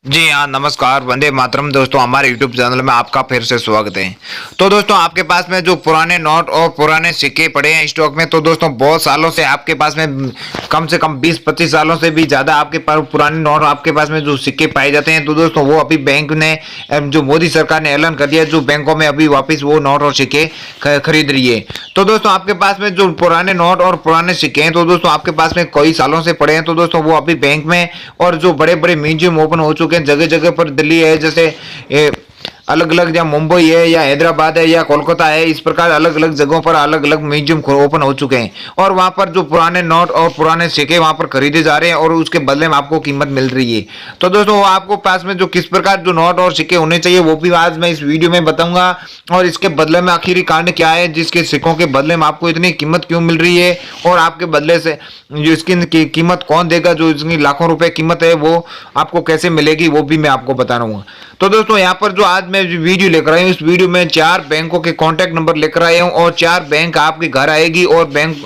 जी हाँ, नमस्कार, वंदे मातरम। दोस्तों, हमारे यूट्यूब चैनल में आपका फिर से स्वागत है। तो दोस्तों, आपके पास में जो पुराने नोट और पुराने सिक्के पड़े हैं स्टॉक में, तो दोस्तों बहुत सालों से आपके पास में कम से कम 20-25 सालों से भी ज़्यादा आपके पास पुराने नोट आपके पास में जो सिक्के पाए जाते हैं, तो दोस्तों वो अभी बैंक ने जो मोदी सरकार ने ऐलान कर दिया, जो बैंकों में अभी वापस वो नोट और सिक्के खरीद रही है। तो दोस्तों आपके पास में जो पुराने नोट और पुराने सिक्के हैं, तो दोस्तों आपके पास में कई सालों से पड़े हैं, तो दोस्तों वो अभी बैंक में और जो बड़े बड़े म्यूजियम ओपन हो चुके हैं जगह जगह पर, दिल्ली है जैसे अलग अलग, जहाँ मुंबई है या हैदराबाद है या कोलकाता है, इस प्रकार अलग अलग जगहों पर अलग अलग म्यूजियम ओपन हो चुके हैं और वहां पर जो पुराने नोट और पुराने सिक्के वहां पर खरीदे जा रहे हैं और उसके बदले में आपको कीमत मिल रही है। तो दोस्तों आपको पास में जो किस प्रकार जो नोट और सिक्के होने चाहिए वो भी आज मैं इस वीडियो में बताऊंगा, और इसके बदले में आखिरी कारण क्या है, जिसके सिक्कों के बदले में आपको इतनी कीमत क्यों मिल रही है और आपके बदले से जो इसकी कीमत कौन देगा, जो इसकी लाखों रुपए कीमत है वो आपको कैसे मिलेगी, वो भी मैं आपको बता रहा हूँ। तो दोस्तों यहाँ पर जो आज मैं वीडियो लेकर आया हूँ, इस वीडियो में 4 बैंकों के कॉन्टैक्ट नंबर लेकर आया हूँ और 4 बैंक आपके घर आएगी और बैंक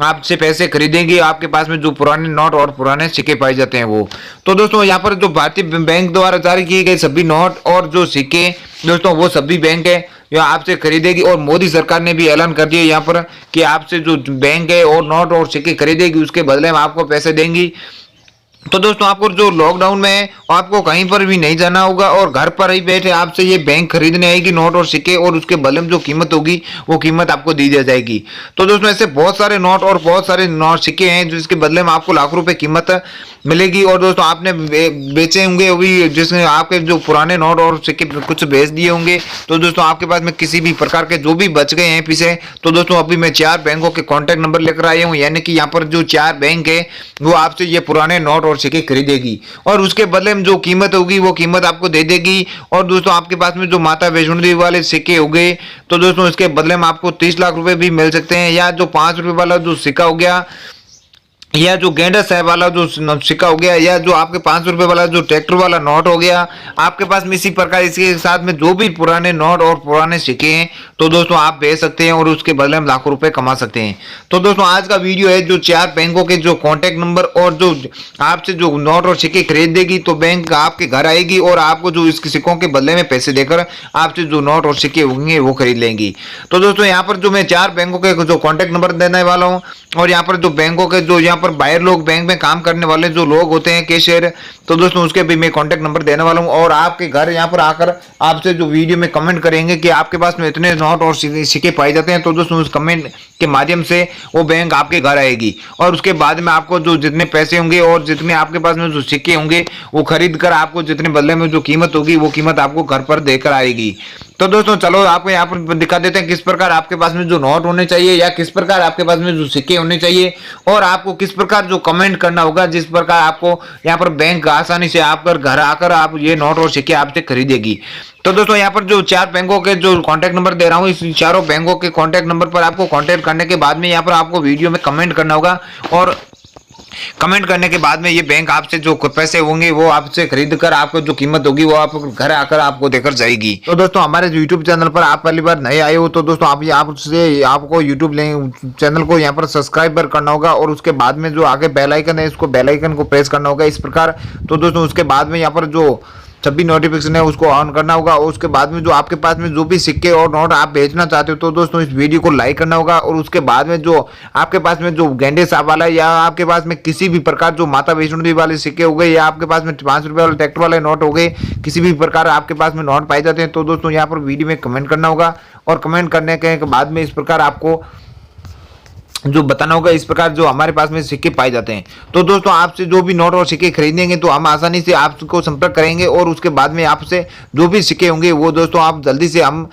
आपसे पैसे खरीदेंगे, आपके पास में जो पुराने नोट और पुराने सिक्के पाए जाते हैं वो। तो दोस्तों यहाँ पर जो भारतीय बैंक द्वारा जारी किए गए सभी नोट और जो सिक्के दोस्तों वो सभी बैंक है जो आपसे खरीदेगी, और मोदी सरकार ने भी ऐलान कर दिया यहाँ पर कि आपसे जो बैंक है और नोट और सिक्के खरीदेगी उसके बदले में आपको पैसे देंगी। तो दोस्तों आपको जो लॉकडाउन में है आपको कहीं पर भी नहीं जाना होगा और घर पर ही बैठे आपसे ये बैंक खरीदने आएगी नोट और सिक्के, और उसके बदले में जो कीमत होगी वो कीमत आपको दी जाएगी। तो दोस्तों ऐसे बहुत सारे नोट और बहुत सारे नोट सिक्के हैं जिसके बदले में आपको लाखों रुपए कीमत मिलेगी, और दोस्तों आपने बेचे होंगे अभी, जिसने आपके जो पुराने नोट और सिक्के कुछ बेच दिए होंगे, तो दोस्तों आपके पास में किसी भी प्रकार के जो भी बच गए हैं पीछे, तो दोस्तों अभी मैं 4 बैंकों के कॉन्टैक्ट नंबर लेकर आया हूँ, यानी कि यहाँ पर जो 4 बैंक है वो आपसे ये पुराने नोट और सिक्के खरीदेगी और उसके बदले में जो कीमत होगी वो कीमत आपको दे देगी। और दोस्तों आपके पास में जो माता वैष्णो देवी वाले सिक्के हो गए, तो दोस्तों इसके बदले में आपको 30 लाख रुपए भी मिल सकते हैं, या जो 5 रुपए वाला जो सिक्का हो गया, या जो गेंडा साहब वाला जो सिक्का हो गया, या जो आपके 500 रुपए वाला जो ट्रैक्टर वाला नोट हो गया, आपके पास में इसी प्रकार इसके साथ में जो भी पुराने नोट और पुराने सिक्के हैं, तो दोस्तों आप बेच सकते हैं और उसके बदले में लाखों रुपए कमा सकते हैं। तो दोस्तों आज का वीडियो है जो 4 बैंकों के जो कॉन्टैक्ट नंबर और जो आपसे जो नोट और सिक्के खरीद देगी, तो बैंक आपके घर आएगी और आपको जो इसके सिक्कों के बदले में पैसे देकर आपसे जो नोट और सिक्के होंगे वो खरीद लेंगी। तो दोस्तों यहाँ पर जो मैं 4 बैंकों के जो कॉन्टैक्ट नंबर देने वाला हूँ, और यहाँ पर जो बैंकों के जो यहाँ पर बाहर लोग बैंक में काम करने वाले जो लोग होते हैं कैशियर, तो दोस्तों उसके भी मैं कॉन्टैक्ट नंबर देने वाला हूँ, और आपके घर यहाँ पर आकर आपसे जो वीडियो में कमेंट करेंगे कि आपके पास में इतने नोट और सिक्के पाए जाते हैं, तो दोस्तों उस कमेंट के माध्यम से वो बैंक आपके घर आएगी और उसके बाद में आपको जो जितने पैसे होंगे और जितने आपके पास में जो सिक्के होंगे वो खरीद कर आपको जितने बदले में जो कीमत होगी वो कीमत आपको घर पर देकर आएगी। तो दोस्तों चलो आपको यहाँ पर दिखा देते हैं किस प्रकार आपके पास में जो नोट होने चाहिए या किस प्रकार आपके पास में जो सिक्के होने चाहिए, और आपको किस प्रकार जो कमेंट करना होगा जिस प्रकार आपको यहाँ पर बैंक आसानी से आपका घर आकर आप ये नोट और सिक्के आपसे खरीदेगी। तो दोस्तों यहाँ पर जो 4 बैंकों के जो कॉन्टैक्ट नंबर दे रहा हूँ, इस चारों बैंकों के कॉन्टैक्ट नंबर पर आपको कॉन्टैक्ट करने के बाद में यहाँ पर आपको वीडियो में कमेंट करना होगा, और कमेंट करने के बाद में ये बैंक आपसे जो पैसे होंगे वो आपसे खरीद कर आपको जो कीमत होगी वो आप घर आकर आपको देकर जाएगी। तो दोस्तों हमारे यूट्यूब चैनल पर आप पहली बार नए आए हो, तो दोस्तों आपको यूट्यूब चैनल को यहाँ पर सब्सक्राइब करना होगा, और उसके बाद में जो आगे बेल आइकन है इसको बेल आइकन को प्रेस करना होगा इस प्रकार। तो दोस्तों उसके बाद में यहाँ पर जो सभी नोटिफिकेशन है उसको ऑन करना होगा, और उसके बाद में जो आपके पास में जो भी सिक्के और नोट आप बेचना चाहते हो, तो दोस्तों इस वीडियो को लाइक करना होगा, और उसके बाद में जो आपके पास में जो गेंडे साहब वाला या आपके पास में किसी भी प्रकार जो माता वैष्णो देवी वाले सिक्के हो गए, या आपके पास में 5 रुपए वाले ट्रैक्टर वाले नोट हो गए, किसी भी प्रकार आपके पास में नोट पाए जाते हैं, तो दोस्तों यहाँ पर वीडियो में कमेंट करना होगा, और कमेंट करने के बाद में इस प्रकार आपको जो बताना होगा इस प्रकार जो हमारे पास में सिक्के पाए जाते हैं। तो दोस्तों आपसे जो भी नोट और सिक्के खरीदेंगे तो हम आसानी से आपको संपर्क करेंगे, और उसके बाद में आपसे जो भी सिक्के होंगे वो दोस्तों आप जल्दी से हम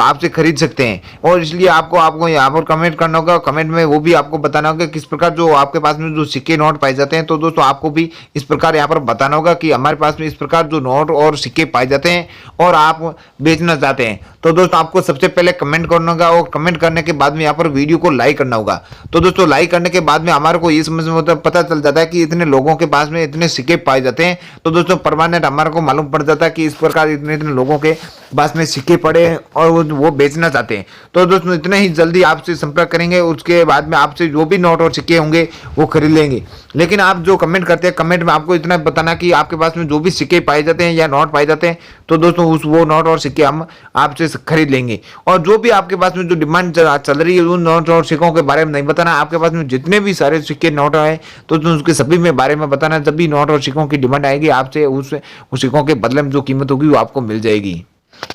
आपसे खरीद सकते हैं। और इसलिए आपको यहाँ पर कमेंट करना होगा, कमेंट में वो भी आपको बताना होगा किस प्रकार जो आपके पास में जो सिक्के नोट पाए जाते हैं, तो दोस्तों आपको भी इस प्रकार यहाँ पर बताना होगा कि हमारे पास में इस प्रकार जो नोट और सिक्के पाए जाते हैं और आप बेचना चाहते हैं। तो दोस्तों आपको सबसे पहले कमेंट करना होगा, और कमेंट करने के बाद में यहाँ पर वीडियो को लाइक करना होगा। तो दोस्तों लाइक करने के बाद में हमारे को ये समझ में पता चल जाता है कि इतने लोगों के पास में इतने सिक्के पाए जाते हैं। तो दोस्तों परमानेंट हमारे को मालूम पड़ जाता है कि इस प्रकार इतने इतने लोगों के पास में सिक्के पड़े हैं और वो बेचना चाहते हैं। तो दोस्तों इतने ही जल्दी आपसे संपर्क करेंगे, उसके बाद में आपसे जो भी नोट और सिक्के होंगे वो खरीद लेंगे। लेकिन आप जो कमेंट करते हैं, कमेंट में आपको इतना बताना कि आपके पास में जो भी सिक्के पाए जाते हैं या नोट पाए जाते हैं, तो दोस्तों वो नोट और सिक्के हम आपसे खरीद लेंगे। और जो भी आपके पास में जो डिमांड चल रही है उन नोट और सिक्कों के बारे में नहीं बताना। आपके पास में जितने भी सारे सिक्के नोट है तो उसके सभी में बारे में बताना। जब भी नोट और सिक्कों की डिमांड आएगी आपसे उस सिक्कों के बदले में जो कीमत होगी वो आपको मिल जाएगी।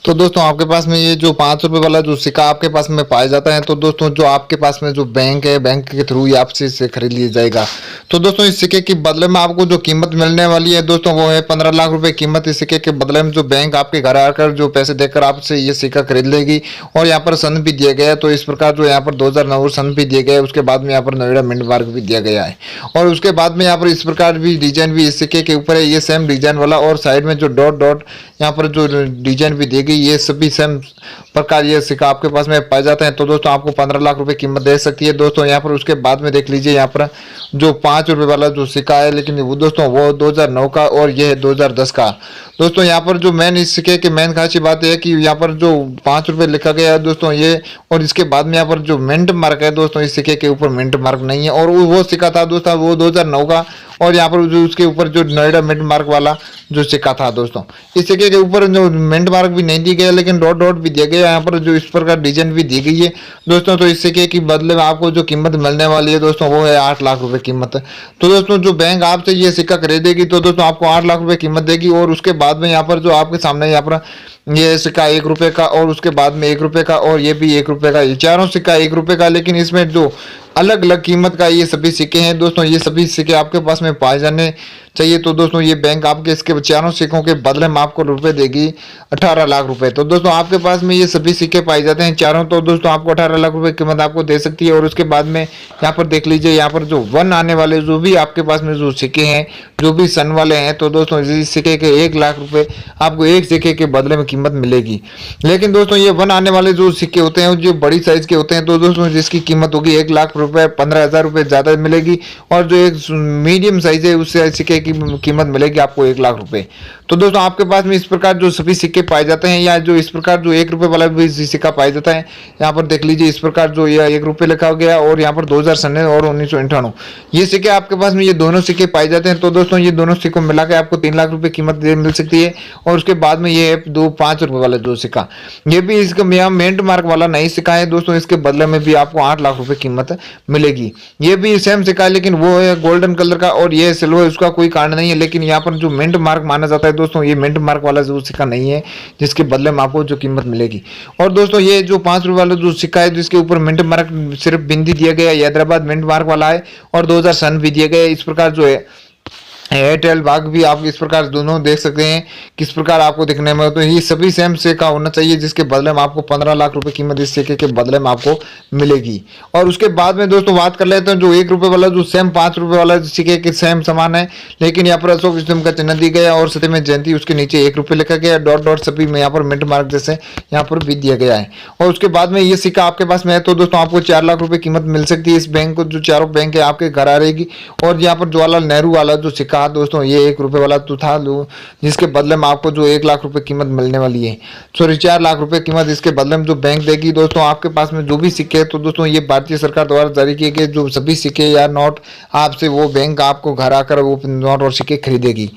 तो दोस्तों आपके पास में ये जो 5 रुपए वाला जो सिक्का आपके पास में पाया जाता है, तो दोस्तों जो आपके पास में जो बैंक है, बैंक के थ्रू ही आपसे इसे खरीद लिया जाएगा। तो दोस्तों इस सिक्के के बदले में आपको जो कीमत मिलने वाली है दोस्तों वो है 15 लाख रुपए कीमत। इस सिक्के के बदले में जो बैंक आपके घर आकर जो पैसे देकर आपसे ये सिक्का खरीद लेगी। और यहाँ पर सन भी दिया गया है। तो इस प्रकार जो यहाँ पर 2009 सन भी दिया गया है। उसके बाद में यहाँ पर नोएडा मिंट मार्क भी दिया गया है। और उसके बाद में यहाँ पर इस प्रकार भी डिजाइन भी इस सिक्के के ऊपर है, ये सेम डिजाइन वाला। और साइड में जो डॉट डॉट यहाँ पर जो डिजाइन भी दी गई, ये सभी सेम प्रकार ये सिक्का आपके पास में पाए जाते हैं। तो दोस्तों आपको 15 लाख रुपए कीमत दे सकती है दोस्तों यहाँ पर। उसके बाद में देख लीजिए यहाँ पर जो 5 रुपए वाला जो सिक्का है, लेकिन वो दोस्तों वो 2009 का और ये है 2010 का। दोस्तों यहाँ पर जो मेन इस सिक्के की मेन खासी बात है कि यहाँ पर जो 5 रुपए लिखा गया है दोस्तों ये, और इसके बाद में यहाँ पर जो मिंट मार्क है दोस्तों, इस सिक्के के ऊपर मिंट मार्क नहीं है। और वो सिक्का था दोस्तों वो 2009 का, और यहाँ पर जो उसके ऊपर जो नोएडा मिंट मार्क वाला जो सिक्का था दोस्तों, इस सिक्के के ऊपर जो मिंट मार्क भी नहीं दी गया, लेकिन डॉट डॉट भी दिया गया यहाँ पर, जो इस प्रकार डिजाइन भी दी गई है दोस्तों। तो इस सिक्के के बदले में आपको जो कीमत मिलने वाली है दोस्तों वो है 8 लाख रुपए कीमत। तो दोस्तों जो बैंक आपसे ये सिक्का खरीदेगी तो दोस्तों आपको 8 लाख रुपए कीमत देगी। और उसके बाद में यहाँ पर जो आपके सामने यहाँ पर ये सिक्का 1 रुपए का, और उसके बाद में 1 रुपए का, और ये भी 1 रुपए का, ये चारों सिक्का 1 रुपए का। लेकिन इसमें जो अलग अलग कीमत का ये सभी सिक्के हैं दोस्तों, ये सभी सिक्के आपके पास में पाए जाने चाहिए। तो दोस्तों ये बैंक आपके इसके चारों सिक्कों के बदले में आपको रुपए देगी 18 लाख रुपए। तो दोस्तों आपके पास में ये सभी सिक्के पाए जाते हैं चारों, तो दोस्तों आपको 18 लाख रुपए कीमत आपको दे सकती है। और उसके बाद में यहाँ पर देख लीजिए यहाँ पर जो 1 आने वाले जो भी आपके पास में जो सिक्के हैं, जो भी सन वाले हैं, तो दोस्तों इस सिक्के के 1 लाख रुपए आपको एक सिक्के के बदले में कीमत मिलेगी। लेकिन दोस्तों ये 1 आने वाले जो सिक्के होते हैं जो बड़ी साइज के होते हैं, तो दोस्तों जिसकी कीमत होगी 1 लाख रुपए 15,000 रुपए ज्यादा मिलेगी। और जो एक मीडियम साइज है उससे सिक्के की कीमत मिलेगी आपको 1 लाख रुपए। तो दोस्तों आपके पास में इस प्रकार जो सभी सिक्के पाए जाते हैं, या जो इस प्रकार जो 1 रुपए वाला भी सिक्का पाया जाता है, यहाँ पर देख लीजिए इस प्रकार जो यह 1 रुपए लिखा गया, और यहाँ पर 2000 और 1998 ये सिक्के आपके पास में ये दोनों सिक्के पाए जाते हैं। तो दोस्तों ये दोनों सिक्कों मिला के आपको 3 लाख रुपए कीमत मिल सकती है। और उसके बाद में ये 5 रुपए वाला जो सिक्का, ये भी इसका मिंट मार्क वाला नहीं सिक्का है दोस्तों, इसके बदले में भी आपको 8 लाख रुपए कीमत मिलेगी। ये भी सेम सिक्का है, लेकिन वो है गोल्डन कलर का और ये सिल्वर, उसका कोई कारण नहीं है। लेकिन यहाँ पर जो मिंट मार्क माना जाता है दोस्तों, ये मिंट मार्क वाला जो सिक्का नहीं है, जिसके बदले में आपको जो कीमत मिलेगी। और दोस्तों ये जो 5 रुपए वाला जो सिक्का है, जिसके ऊपर मिंट मार्क सिर्फ बिंदी दिया गया है, हैदराबाद मिंट मार्क वाला है, और 2000 सन भी दिया गया है। इस प्रकार जो है एयरटेल बाग भी आप इस प्रकार दोनों देख सकते हैं किस प्रकार आपको दिखने में। तो ये सभी सेम सिक्का होना चाहिए, जिसके बदले में आपको 15 लाख रुपए कीमत इस सिक्के के बदले में आपको मिलेगी। और उसके बाद में दोस्तों बात कर लेते हैं जो 1 रुपए वाला जो सेम 5 रुपए वाला सिक्के के सेम समान है, लेकिन यहाँ पर अशोक स्तंभ का चिन्ह दिया गया और सत्यमेव जयंती उसके नीचे 1 रुपए लिखा गया, डॉट डॉट सभी में यहाँ पर मिंट मार्क जैसे यहाँ पर भी दिया गया है। और उसके बाद में ये सिक्का आपके पास में है तो दोस्तों आपको 4 लाख रुपए कीमत मिल सकती है। इस बैंक को जो चारों बैंक है आपके घर आ रहेगी। और यहाँ पर जवाहरलाल नेहरू वाला जो सिक्का है दोस्तों, ये 1 रुपए वाला तो था जिसके बदले में आपको जो 1 लाख रुपए कीमत मिलने वाली है, सॉरी 4 लाख रुपए कीमत इसके बदले में जो बैंक देगी दोस्तों आपके पास में जो भी सिक्के हैं। तो दोस्तों ये भारतीय सरकार द्वारा जारी किए गए जो सभी सिक्के या नोट आपसे वो बैंक आपको घर आकर वो नोट और सिक्के खरीदेगी।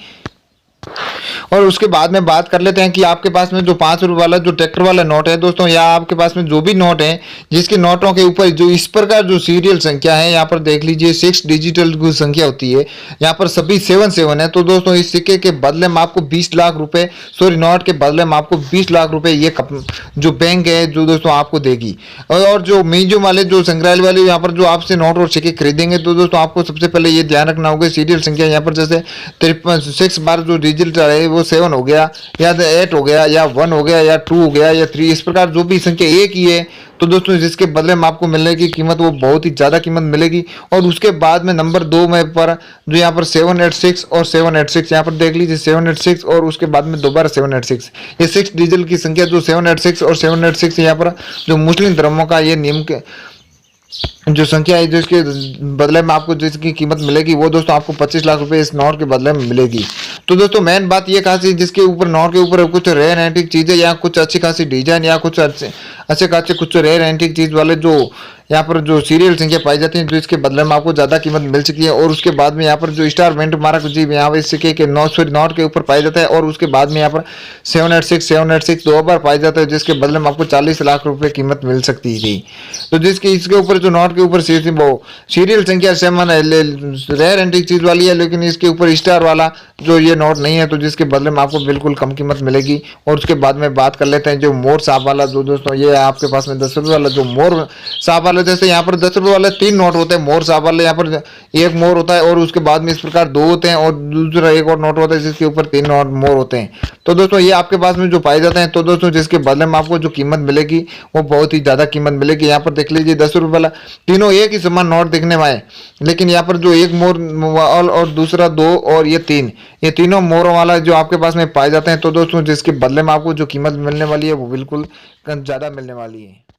और उसके बाद में बात कर लेते हैं कि आपके पास में जो 5 रुपए वाला जो ट्रैक्टर वाला नोट है दोस्तों, या आपके पास में जो भी नोट है जिसके नोटों के ऊपर जो इस प्रकार जो सीरियल संख्या है, यहाँ पर देख लीजिए 6 डिजिटल की संख्या होती है, यहाँ पर सभी 7 है। तो दोस्तों इस सिक्के के बदले में आपको 20 लाख रुपए, सॉरी नोट के बदले में आपको 20 लाख रुपए ये जो बैंक है जो दोस्तों आपको देगी। और जो म्यूजियम वाले जो संग्रहालय वाले यहाँ पर जो आपसे नोट और सिक्के खरीदेंगे तो दोस्तों आपको सबसे पहले ये ध्यान रखना होगा सीरियल संख्या, यहाँ पर जैसे 6 बार जो डिजिटल है वो 7 हो गया, या 8 हो गया, या 1 हो गया, या 2 हो गया, या 3, इस प्रकार जो भी संख्या एक ही है तो दोस्तों जिसके बदले में आपको मिलने की कीमत वो बहुत ही ज़्यादा कीमत मिलेगी। और उसके बाद में नंबर 2 में पर जो यहाँ पर 786 और 786 यहाँ पर देख लीजिए 786 और उसके बाद में दोबारा 786, ये 6 डिजिटल की संख्या जो 786 और 786 यहाँ पर जो मुस्लिम धर्मों का ये नियम के जो संख्या है, जो इसके बदले में आपको जिसकी कीमत मिलेगी वो दोस्तों आपको 25 लाख रुपए इस नोट के बदले में मिलेगी। तो दोस्तों मेन बात ये खासी जिसके ऊपर नोट के ऊपर कुछ रेयर एंटीक चीजें या कुछ अच्छी खासी डिजाइन या कुछ अच्छे खासे कुछ रेयर एंटीक चीज वाले जो यहाँ पर जो सीरियल संख्या पाई जाती है, जो इसके बदले में आपको ज्यादा कीमत मिल सकती है। और उसके बाद में यहाँ पर जो स्टार मिंट मार्क जी यहाँ पर सिक्के के नोट के ऊपर पाया जाता है। और उसके बाद में यहाँ पर 786 दो बार पाया जाता है, जिसके बदले में आपको 40 लाख रुपए कीमत मिल सकती थी। तो जिसके इसके ऊपर जो नोट के ऊपर वो सीरियल संख्या सेवन रेयर एंटीक चीज वाली है, लेकिन इसके ऊपर स्टार वाला जो ये नोट नहीं है, तो जिसके बदले में आपको बिल्कुल कम कीमत मिलेगी। और उसके बाद में बात कर लेते हैं जो मोर साहब वाला, जो दोस्तों ये आपके पास में 10 रुपये वाला जो मोर साहब वाला, जैसे यहाँ पर 10 रुपये वाले 3 नोट होते हैं मोर साहब वाले। यहाँ पर एक मोर होता है और उसके बाद में इस प्रकार 2 होते हैं और दूसरा एक और नोट होता है जिसके ऊपर 3 नोट मोर होते हैं। तो दोस्तों ये आपके पास में जो पाए जाते हैं, तो दोस्तों जिसके बदले में आपको जो कीमत मिलेगी वो बहुत ही ज्यादा कीमत मिलेगी। यहाँ पर देख लीजिए 10 रुपये वाला तीनों एक ही समान नोट दिखने में आए, लेकिन यहाँ पर जो एक मोर और दूसरा 2 और ये 3, ये तीनों मोरों वाला जो आपके पास में पाए जाते हैं। तो दोस्तों जिसके बदले में आपको जो कीमत मिलने वाली है वो बिल्कुल ज्यादा मिलने वाली है।